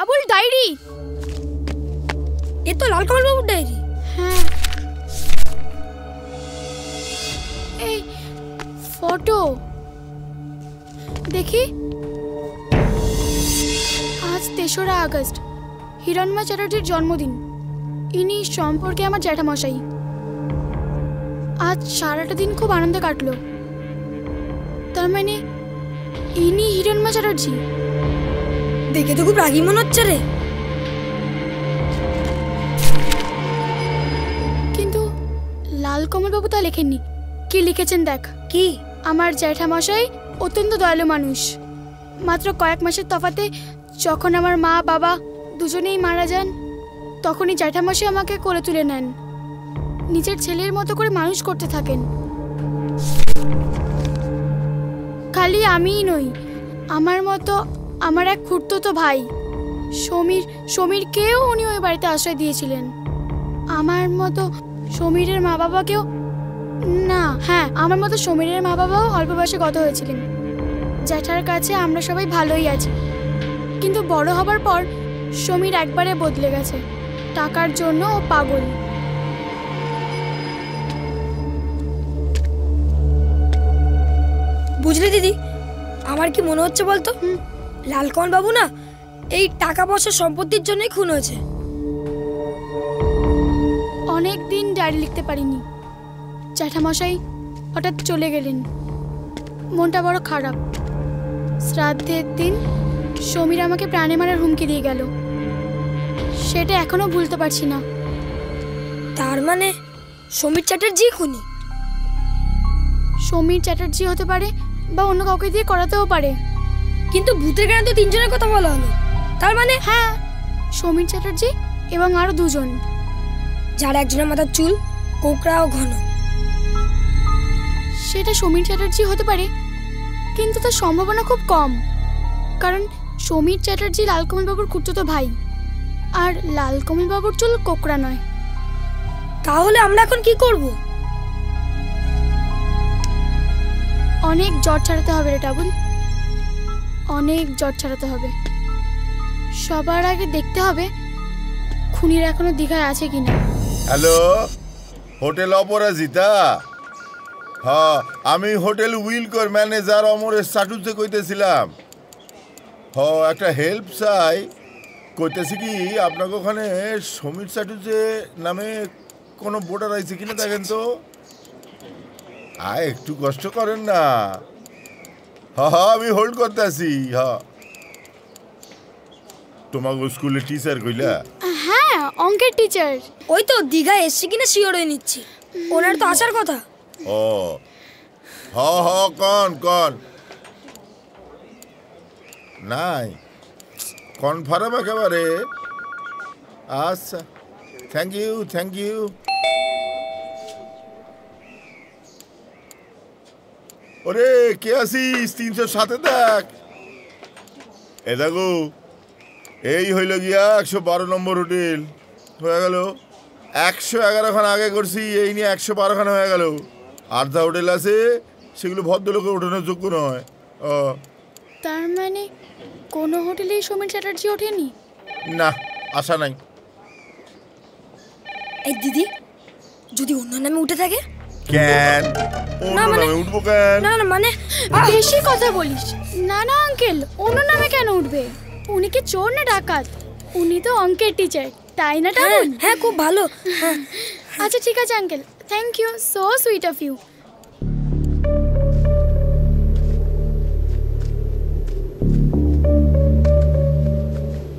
রাবুল ডায়েরি। এ তো লালকমল বাবুর ডায়েরি। হ্যাঁ, এই ফটো দেখি। আজ ৩রা আগস্ট, হিরণময় চ্যাটার্জির জন্মদিন। ইনি সম্পর্কে আমার জ্যাঠামশাই। আজ সারাটা দিন খুব আনন্দে কাটলো। তার মানে ইনি হিরণময় চ্যাটার্জি। দেখে তো খুব রাগী মনে হচ্ছে রে। কিন্তু লালকমল বাবু তা লেখেননি। কি লিখেছেন দেখ। কি? আমার জ্যাঠামশাই অত্যন্ত দয়ালু মানুষ। মাত্র কয়েক মাসের তফাতে যখন আমার মা বাবা দুজনেই মারা যান, তখনই জ্যাঠামশাই আমাকে কোলে তুলে নেন। নিজের ছেলের মতো করে মানুষ করতে থাকেন। খালি আমিই নই, আমার মতো আমার এক খুড়তুতো ভাই সমীরকেও উনি ওই বাড়িতে আশ্রয় দিয়েছিলেন। আমার মতো সমীরের মা বাবাকেও আমার মতো সমীরের মা বাবাও অল্প বয়সে গত হয়েছিলেন। জ্যাঠার কাছে আমরা সবাই ভালোই আছি, কিন্তু বড় হবার পর সমীর একবারে বদলে গেছে। টাকার জন্য ও পাগল। বুঝলি দিদি, আমার কি মনে হচ্ছে বলতো, লালকমল বাবু না এই টাকা পয়সা সম্পত্তির জন্যই খুন হয়েছে। অনেক দিন ডায়েরি লিখতে পারিনি। জ্যাঠামশাই হঠাৎ চলে গেলেন। মনটা বড় খারাপ। শ্রাদ্ধের দিন সমীর আমাকে প্রাণে মারার হুমকি দিয়ে গেল। সেটা এখনো ভুলতে পারছি না। তার মানে সমীর চ্যাটার্জি খুনি? সমীর চ্যাটার্জি হতে পারে, বা অন্য কাউকে দিয়ে করাতেও পারে। কিন্তু ভূতের গানে তো 3 জনের কথা বলা হলো। তার মানে হ্যাঁ, সমীর চ্যাটার্জি এবং আরো 2 জন, যার একজনের মাথার চুল কোকড়া ও ঘন। সেটা সমীর চ্যাটার্জি হতে পারে, কিন্তু তার সম্ভাবনা খুব কম। কারণ সমীর চ্যাটার্জি লালকমল বাবুর খুড়তুতো ভাই, আর লালকমল বাবুর চুল কোকড়া নয়। তাহলে আমরা এখন কি করব? অনেক জট ছাড়াতে হবে রে টাবুল, অনেক জট ছাড়াতে হবে। সবার আগে দেখতে হবে খুনিরা এখনো দীঘায় আছে কিনা। হ্যালো, হোটেল অপরাজিতা? হ্যাঁ, আমি হোটেল উইলকর ম্যানেজার অমরেশ চাটুতে কইতেছিলাম। একটা হেল্প চাই। কইতেছি কি, আপনাকে ওখানে সমীর চাটুতে নামে কোনো বোর্ডার আইছে কিনা দেখেন তো। একটু কষ্ট করেন না। আমি হোল্ড করতেছি। তোমাকে স্কুলের টিচার কইলা? হ্যাঁ, অঙ্কের টিচার। ওই তো দীঘায় এসছি কিনা শিওর হয়ে নিচ্ছি। ওনার তো আসার কথা। কন নাই কনফার্ম একেবারে। আচ্ছা, থ্যাংক ইউ। ওরে কে আসিস? 307 দেখ। এ দেখো, এই হইল গিয়া 112 নম্বর হোটেল। হয়ে গেল 111 খান আগে করছি, এই নিয়ে 112 খান হয়ে গেল। আর যা হোটেল আছে সেগুলো ভদ্রলোকে ওঠানোর যোগ্য নয়। তার মানে কোনো হোটেলেই সমীর চ্যাটার্জি ওঠেনি? না, আশা নাই। এই দিদি, যদি অন্য নামে উঠে থাকে? কেন অন্য নামে উঠবো কেন? না মানে বেশি কথা বলিস না। না আঙ্কেল, অন্য নামে কেন উঠবে? উনি কি চোর না ডাকাত? উনি তো অঙ্কের টিচার, তাই না টাবুল? হ্যাঁ, খুব ভালো। আচ্ছা ঠিক আছে uncle, thank you, so sweet of you.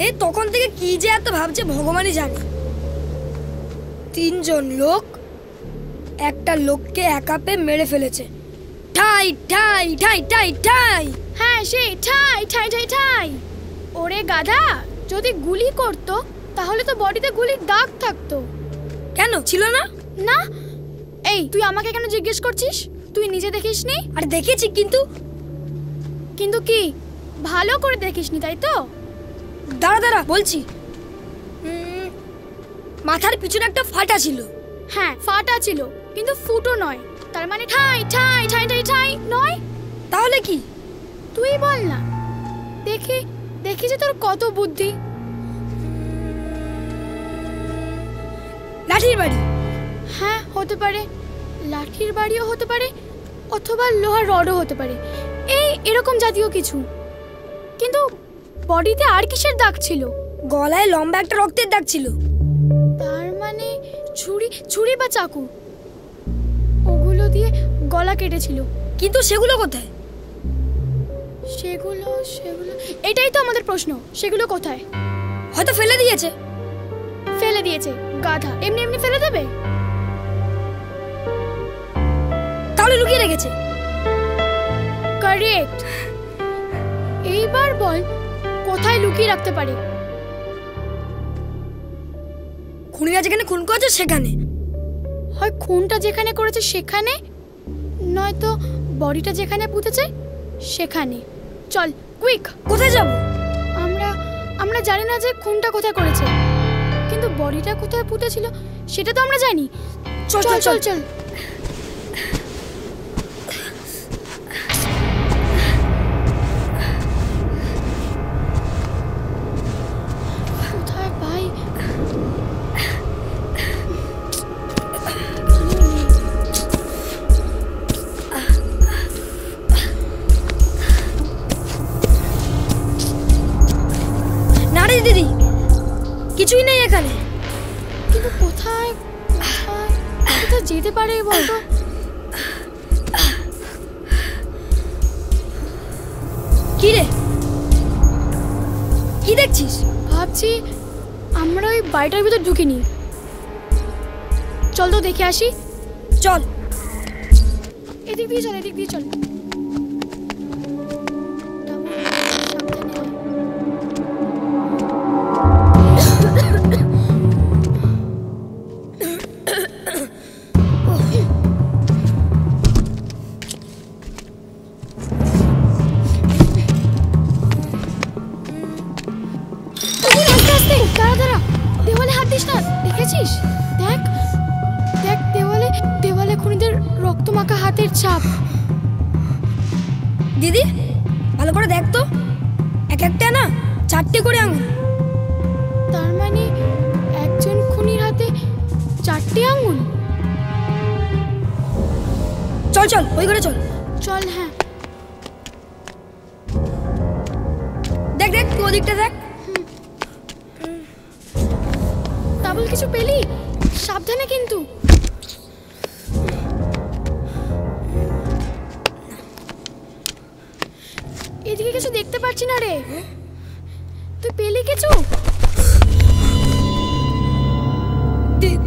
এই তখন থেকে কি যে এত ভাবছে ভগবানই জানে। 3 জন লোক একটা লোককে একা পেয়ে মেরে ফেলেছে। ঠাই ঠাই ঠাই ঠাই ঠাই। হ্যাঁ, সেই ঠাই ঠাই ঠাই ঠাই। ওরে গাধা, যদি গুলি করতো তাহলে তো বডিতে গুলির দাগ থাকতো। কেন ছিল না? না। এই তুই আমাকে কেন জিজ্ঞেস করছিস? তুই নিজে দেখিসনি? আর দেখেছি, কিন্তু কি ভালো করে দেখিসনি, তাই তো? দাঁড়া বলছি। মাথার পিছনে একটা ফাটা ছিল। হ্যাঁ, ফাটা ছিল, কিন্তু ফুটো নয়। তার মানে ঠাই ঠাই ঠাই ঠাই ঠাই নয়। তাহলে কি? তুই বল না। দেখি যে তোর কত বুদ্ধি। লাঠির বাড়ি। হ্যাঁ হতে পারে, লাঠির বাড়িও হতে পারে, অথবা লোহার রডও হতে পারে, এরকম জাতীয় কিছু। কিন্তু বডিতে আর কিসের দাগ ছিল? গলায় লম্বা একটা রক্তের দাগ ছিল। তার মানে ছুরি বা চাকু, ওগুলো দিয়ে গলা কেটেছিল। কিন্তু সেগুলো কোথায়? সেগুলো এটাই তো আমাদের প্রশ্ন, সেগুলো কোথায়? হয়তো ফেলে দিয়েছে। ফেলে দিয়েছে? গাধা এমনি এমনি ফেলে দেবে? তাহলে লুকিয়ে রেখেছে। কারেক্ট। এইবার বল কোথায় লুকিয়ে রাখতে পারে? খুনিরা যেখানে খুন করেছে সেখানে। হয় খুনটা যেখানে করেছে সেখানে, নয়তো বডিটা যেখানে পুঁতেছে সেখানে। চল কুইক। কোথায় যাব? আমরা জানি না যে খুনটা কোথায় করেছে, কিন্তু বডিটা কোথায় পুঁতেছিল সেটা তো আমরা জানি। চল চল চল চল। কোথায় ভাই? না রে দিদি, কিছুই নেই এখানে। কিন্তু কোথায় যেতে পারে বলতো? কি রে, কি দেখছিস? ভাবছি আমরা ওই বাড়িটার ভিতর ঢুকিনি। চল তো দেখে আসি। চল। এদিক দিয়ে চল, এদিক দিয়ে চল। দাঁড়া, দেওয়ালে হাত দিস না। দেখেছিস? দেখ দেওয়ালে খুনিদের রক্তমাখা হাতের ছাপ। দিদি ভালো করে দেখ তো, এক একটা না 4টে করে আঙুল। তার মানে একজন খুনির হাতে 4টে আঙুল। চল চল ওই ঘরে চল। চল। হ্যাঁ দেখ দেখ, তুই ওদিকটা দেখ। তাবল কিছু পেলি? সাবধানে কিন্তু। এদিকে কিছু দেখতে পাচ্ছি না রে। তুই পেলি কিছু?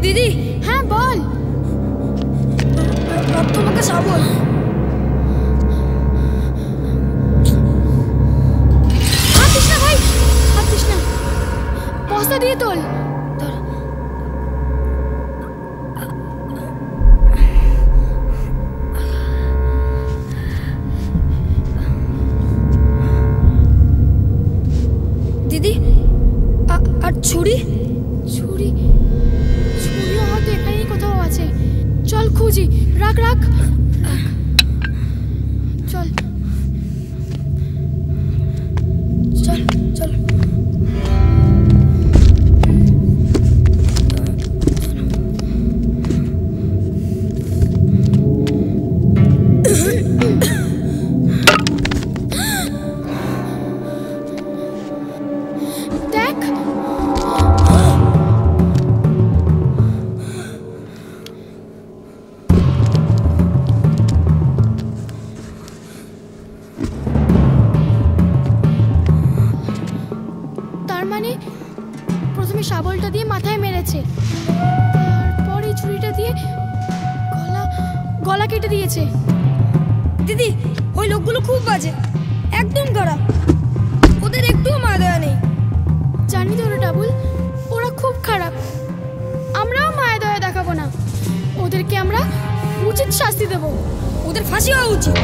দিদি। হ্যাঁ বল। রক্তমাখা শাবল। হাত দিস না ভাই, হাত দিস না। বস্তা দিয়ে তোল। দিদি আর ছুরিও হয়তো এখানেই কোথাও আছে। চল খুঁজি। রাখ চল চল চল। দেখ। তার মানে প্রথমে শাবলটা দিয়ে মাথায় মেরেছে, তারপর এই ছুরিটা দিয়ে গলা কেটে দিয়েছে। দিদি ওই লোকগুলো খুব বাজে, একদম খারাপ। ওদের একটুও মায়া দয়া নেই। জানি তো রে ডাবল, ওরা খুব খারাপ। আমরাও মায়া দয়া দেখাবো না, ওদেরকে আমরা উচিত শাস্তি দেব। ওদের ফাঁসি হওয়া উচিত।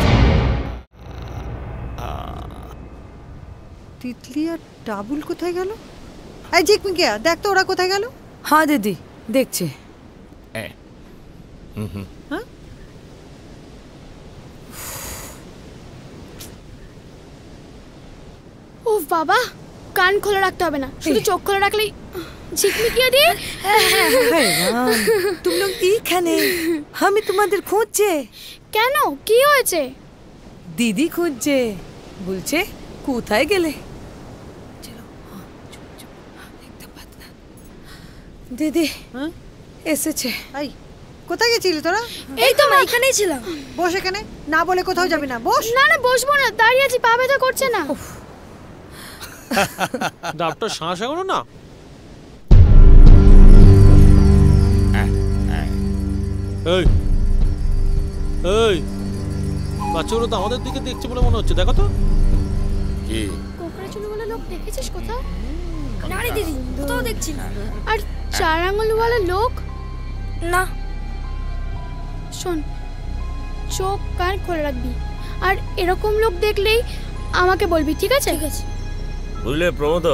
তিতলি আর ডাবুল কোথায় গেল? এই ঝিকমিকিয়া, দেখ তো ওরা কোথায় গেল। হ্যাঁ দিদি দেখছে। হ্যাঁ ও বাবা, কান খোলা রাখতে হবে না, শুধু চোখ খোলা রাখলেই। ঝিকমিকিয়ে দি। হায় রাম, তুমি লোক এইখানে, আমি তোমাদের খুঁজছে। কেন, কি হয়েছে? দিদি খুঁজছে, বলছে কোথায় গেলে। চলো, চুপ, চুপ, একদম বাদ না। দিদি এসেছে। এই কোথায় গেছিলি তোরা? এই তো মা, এখানেই ছিলাম। বস এখানে, না বলে কোথাও যাবি না, বস। না না, বসবো না, দাঁড়িয়ে আছি, পা ব্যথা করছে না। ডাক্তার শ্বাস এগোনো না। এই এই বাচ্চাগুলো তো আমাদের দিকে দেখছে বলে মনে হচ্ছে, দেখো তো। কি কোকড়া চুলওয়ালা লোক দেখেছিস কোথাও? না রে দিদি, কোথাও দেখছি না। আর 4 আঙুলওয়ালা লোক? না। শোন, চোখ কান খোলা রাখবি, আর এরকম লোক দেখলেই আমাকে বলবি, ঠিক আছে? ঠিক আছে। বুঝলে প্রমোদ,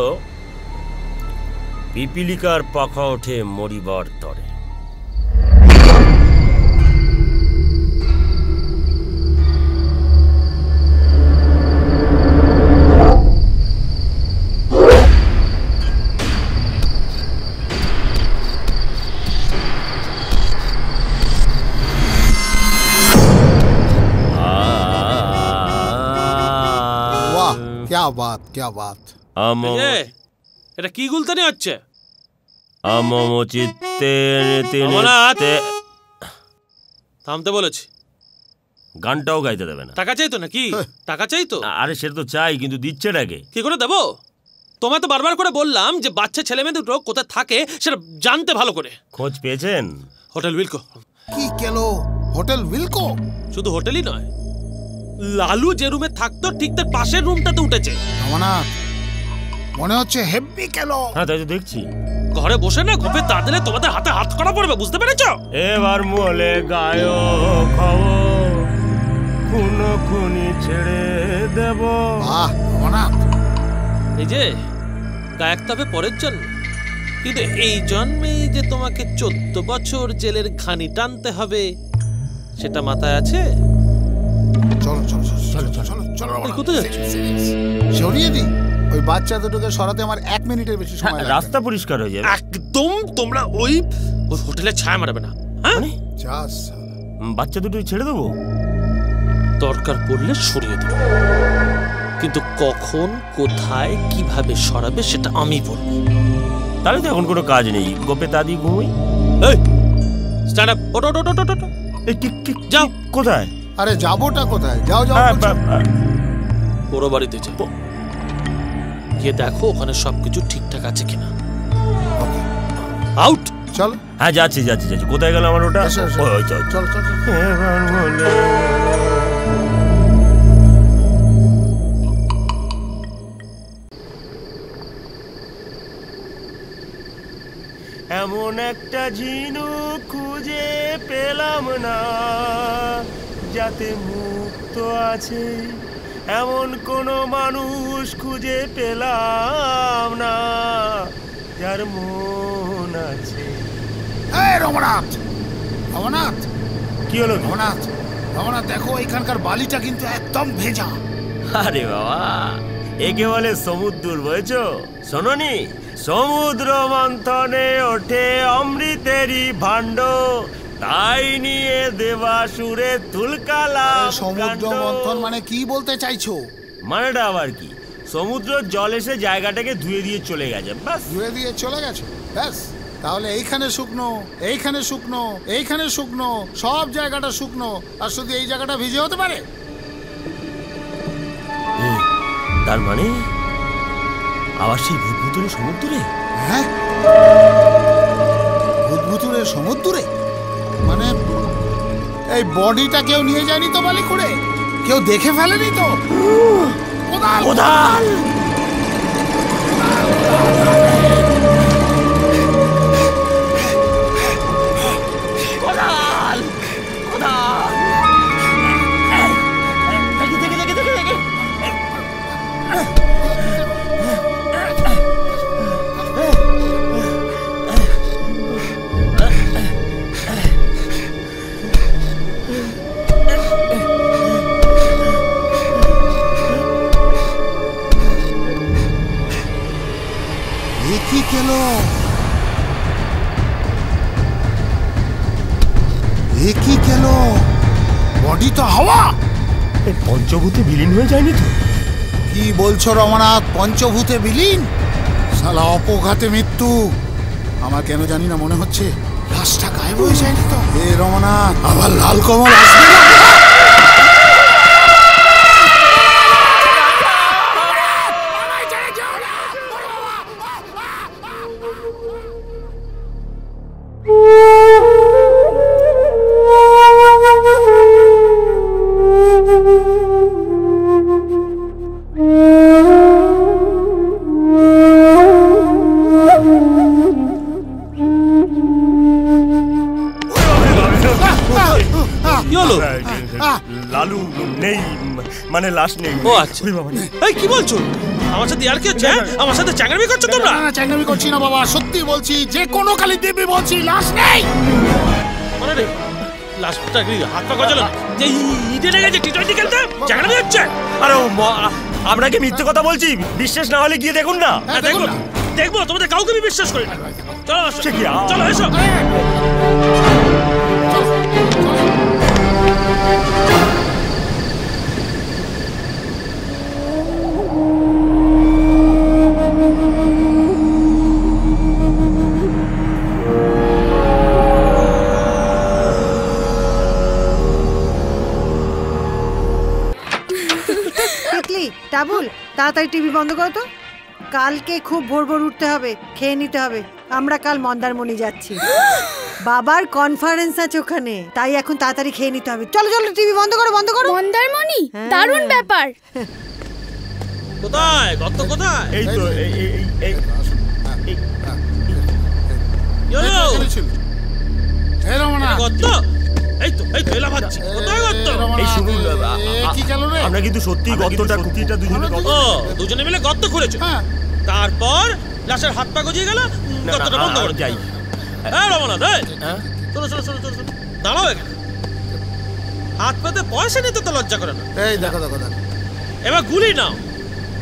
পিপিলিকার পাখা ওঠে মরিবার তরে। क्या बात, क्या बात। এটা কি গুলতানি হচ্ছে? থামতে বলেছি। গানটাও গাইতে দেবে না। টাকা চাই তো নাকি? টাকা চাই তো। আরে সেটা তো চাই, কিন্তু দিচ্ছে নাকি? কি করে দেবো? তোমায় তো বারবার করে বললাম যে বাচ্চা ছেলে মেয়ে দুটো কোথায় থাকে সেটা জানতে ভালো করে। খোঁজ পেয়েছেন? হোটেল উইলকো। কি কেলো? হোটেল উইলকো? শুধু হোটেলই নয়, লালু যে রুমে থাকতো ঠিক তার পাশের রুমটাতে উঠেছে। রমনাথ, মনে হচ্ছে হেব্বি কেলো। হ্যাঁ, তাই তো দেখছি। ঘরে বসে না গোপে তা দিলে তোমাদের হাতে হাত করা পড়বে, বুঝতে পেরেছো? এবার মোলে গায়ো খবর, খুনো খুনি ছেড়ে দেব। বাহ রমনাথ, এই যে গায়ক তবে পরের জন্ম, কিন্তু এই জন্মেই যে তোমাকে 14 বছর জেলের ঘানি টানতে হবে সেটা মাথায় আছে? চলো চলো চলো চলো চলো চলো। কোথায় যাচ্ছ? সরিয়ে দি, ওই বাচ্চা দুটোকে সরাতে আমার 1 মিনিটের বেশি সময় লাগবে। রাস্তা পরিষ্কার হয়ে যাবে। একদম তোমরা ওই হোটেলে ছায়া মারবে না। হ্যাঁ, যাস, বাচ্চা দুটো ছেড়ে দেবো, দরকার পড়লে সরিয়ে দেবো, কিন্তু কখন কোথায় কিভাবে সরাবে সেটা আমি বলবো। তাহলে তো এখন কোনো কাজ নেই, গোপে তা দিয়ে ঘুমোই। এই স্ট্যান্ড আপ, ওটো ওটো ওটো ওটো। যাও। কোথায়? আরে যাবোটা কোথায়? যাও যাও। ওর বাড়িতে যাও, গিয়ে দেখো ওখানে সবকিছু ঠিকঠাক আছে কিনা। আউট। চল। হ্যাঁ, যাচ্ছি যাচ্ছি যাচ্ছি। কোথায় গেল আমার ওটা? চল চল চল। এমন একটা ঝিনুক খুঁজে পেলাম না, যাতে মুক্ত আছে এমন কোনো মানুষ খুঁজে পেলাম না, যার মন আছে। এই রমনাথ, রমনাথ, কি হলো? রমনাথ, রমনাথ দেখো এখানকার বালিটা কিন্তু একদম ভেজা। আরে বাবা, একে বলে সমুদ্র, বুঝেছো? শোনোনি, সমুদ্র মন্থনে ওঠে অমৃতেরই ভাণ্ড, তাই নিয়ে দেবাসুরে তুলকালা। সমুদ্র মন্থন মানে কি বলতে চাইছো? মানেটা আবার কি? সমুদ্র জল এসে জায়গাটাকে ধুয়ে দিয়ে চলে গেছে, ব্যাস। ধুয়ে দিয়ে চলে গেছে, ব্যাস। তাহলে এইখানে শুকনো, এইখানে শুকনো, এইখানে শুকনো, সব জায়গাটা শুকনো, আর শুধু এই জায়গাটা ভিজে হতে পারে? তার মানে আবার সেই ভূতভুতুরে সমুদ্রে? হ্যাঁ, ভূতভুতুরে সমুদ্রে মানে এই বডিটা কেউ নিয়ে যায়নি তো বালি করে? কেউ দেখে ফেলেনি তো? কোদাল কোদাল! কোদাল! কোদাল! দেখে কি কেলো? এ কি গেল? বডি তো হাওয়া। পঞ্চভূতে বিলীন হয়ে যায়নি তো? কি বলছো রমনাথ? পঞ্চভূতে বিলীন? শালা অপঘাতে মৃত্যু। আমার কেন জানি না মনে হচ্ছে লাশটা গায়েব হয়ে যায়নি তো। এ রমনাথ, আবার লাল কমল আসবে না? লালু নেই, মানে লাশ নেই। ও আচ্ছা, এই কি বলছো? আমার সাথে আর কি হচ্ছে? আমার সাথে চাঙ্গামি করছো তোমরা? না, চাঙ্গামি করছি না বাবা, সত্যি বলছি। যে কোনো কালী দেবী বলছি, লাশ নেই। মানে রে লাশটা কি হাত পা গজালো? যে ইডে লেগে যে টি20 খেলতে চাঙ্গামি হচ্ছে? আরে আমরা কি মিথ্যে কথা বলছি? বিশ্বাস না হলে গিয়ে দেখুন না। দেখো দেখবো, তোমাদের কাউকে আমি বিশ্বাস করি না। চলো চলো এসো। টাবুল, তাড়াতাড়ি টিভি বন্ধ করো তো। কালকে খুব ভোর ভোর উঠতে হবে, খেয়ে নিতে হবে। আমরা কাল মন্দারমণি যাচ্ছি, বাবার কনফারেন্স আছে ওখানে, তাই এখন তাড়াতাড়ি খেয়ে নিতে হবে। চলো চলো, টিভি বন্ধ করো, বন্ধ করো। মন্দারমণি দারুণ ব্যাপার। কোথায় গর্ত? কোথায়? এই তো এই গর্ত। এই তো এলা ভাবছি কোথায় গর্ত? এই শুনুন, কি গেল রে? আমরা কিন্তু সত্যি গর্তটা দুজনে মিলে গর্ত খুঁড়েছো। তারপর লাশের হাত পা গজিয়ে গেল, গর্তটা বন্ধ করে যাই। হ্যাঁ রমনাথ, শোনো শোনো শোনো শোনো, দাঁড়াও এখানে। হাত পাতে পয়সা নিতে তো লজ্জা করে না? এই দেখো দেখো দেখো, এবার গুলি নাও।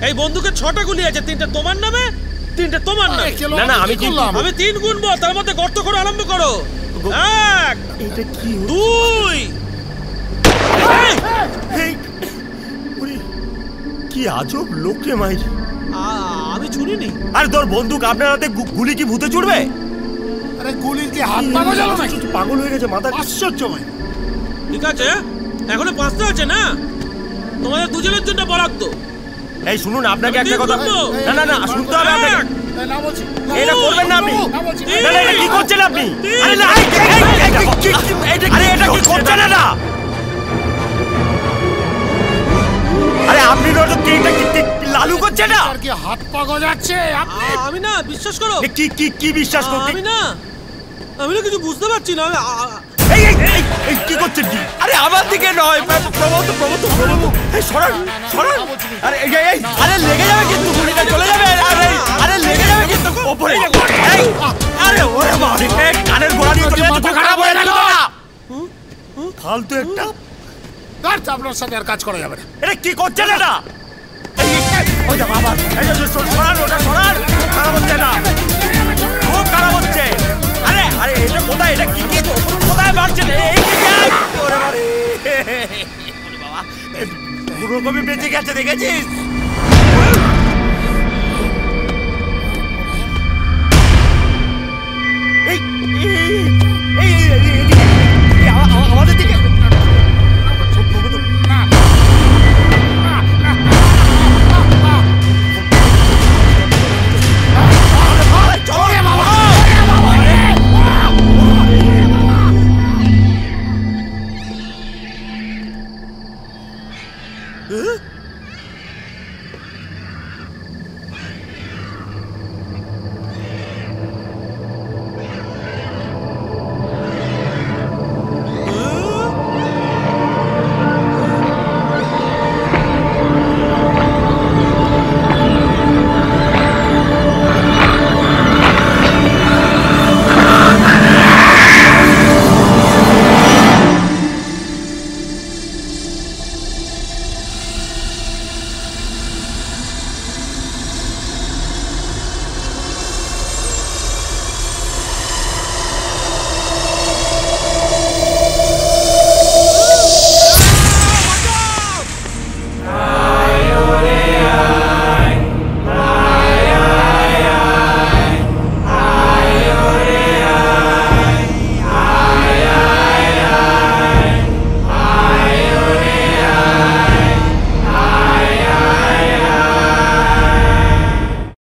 এই বন্দুকে 6টা গুলি আছে, 3টা তোমার নামে, 3টা তোমার নামে। না না, আমি 3 গুনবো, তার মধ্যে গর্ত করে আরম্ভ করো। 1 এটা কি 2। কি আজব লোক রে মাইরি। আমি ছুরিনি। আরে তোর বন্দুক আপনার হাতে, গুলি কি ভূতে ছুড়বে? আরে গুলির কি হাত পা গজালো নাকি? পাগল হয়ে গেছে মাথা। আশ্চর্য ভাই। ঠিক আছে, এখনো 5টা আছে না? তোমাদের দুজনের জন্য বরাদ্দ। এই শুনুন, আপনাকে একটা কথা। না না না, শুনতে হবে আপনাকে। না বলছি, এটা করবেন না আপনি। না না, এটা কি করছেন আপনি? আরে না, আরে এটা কি করছেন না? আরে আপনি লালু করছে না? আর কি হাত পা গজাচ্ছে? আমি না, বিশ্বাস করো। কি কি কি বিশ্বাস করতে? আমি না কিছু বুঝতে পারছি না। এই এই এই কি করছেন কি? আরে আমার দিকে নয়, প্রভু এই সরান সরান। আরে এই আরে লেগে যাবে কিন্তু, গুলিটা চলে যাবে। আরে লেগে যাবে কিন্তু উপরে। এই আরে ওরে বাবা, এই কানের গোড়া দিয়ে চলে যাচ্ছে, খারাপ হয়ে গেল না? ফালতু একটা। আর আপনার সাথে আর কাজ করা যাবে না। এটা কি করছেন এটা? ওই যা বাবা, এই যে সরান, ওটা সরান। খারাপ হচ্ছে না, খুব খারাপ হচ্ছে। আরে আরে এটা কোথায়? এটা কি কি কোথায় মারছেন? এই ওরে বাবা, পুরো কবি বেঁচে গেছে, দেখেছিস?